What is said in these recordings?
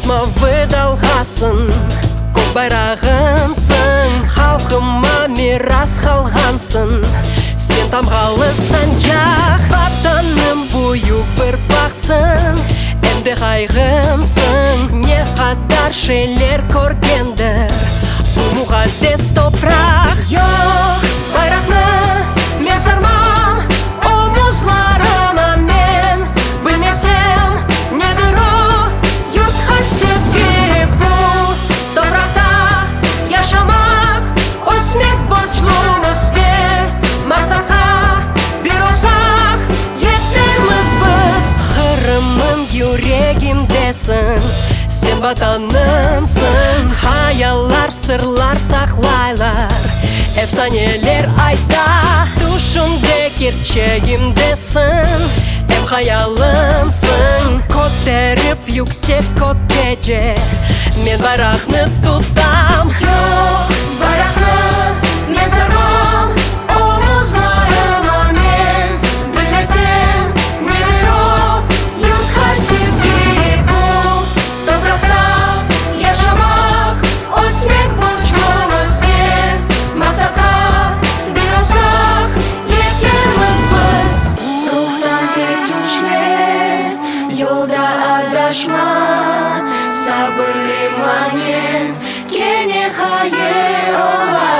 Ұмытма выдалғасын, көк байрағымсың, халқыма мирас қалғансың. Сен тамғалысан жақ, ватаным бұйық бір бақытсың. Әмді қайғымсың, не қадар шелер көргендір, бұл мұғадес топрақ. Йоқ, байрақны мен сармам, омызларыма мен білмесем, негір о, юртқа севге бұл топрақта яшамақ, өсмек борçлумызге, мақсатқа бір олсақ етерміз біз. Қырымым жүрегімдесің, сен ватанымсың, хаялар, сырлар сақлайлар, әфсанелер айта. Душымде керчегімдесің, әм хаялымсың, көтеріп yüksek көккеже, мен байрақны тұтам. Жоқ, байрақны мен сармам, омызларыма мен білмесем, негір о, юртқа севге бұл топрақта яшамақ, өсмек борçлумызге, мақсатқа бір олсақ етерміз біз. Рухтан тек düşme, yolda adashma, sabır imanin kene hayır ola.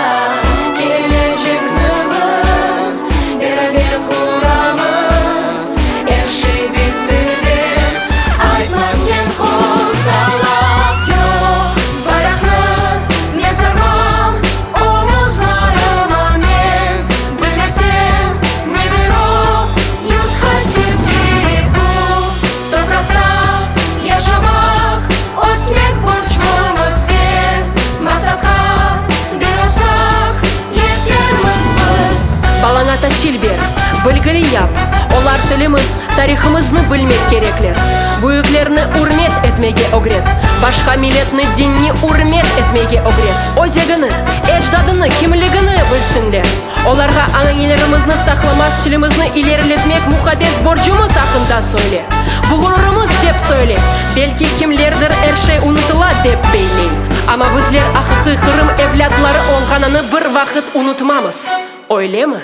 Gelecekni biz beraber kuramız, her şey bitti deb aytma sen qo'l salab. Yo'q, bayroqni men sarmam, omuzlarima men bilmasam, negir o, yurtqa sevgi bu toprakda yaşamak, o'smak borçlumizga, maqsadga bir olsak yetermiz biz. Балаңата Сильбер, білгілі яп, олар тіліміз, тарихымызны білмек кереклер. Бүйіклерні урмет етмеге огрет, башқа милетні динни урмет етмеге огрет. Өзегіні, эждадыны, кімлігіні білсіндер. Оларға аңаңелерімізні сақламақ, тілімізні илерілетмек мұқадес борчумыз ақында сөйле. Бұғырырымыз деп сөйле, белки кімлердір әршей ұнытыла деп бейлей. Ама біздер ақықы қырым евлятлары олғананы бір вақыт ұнытмамыз. Ойлема?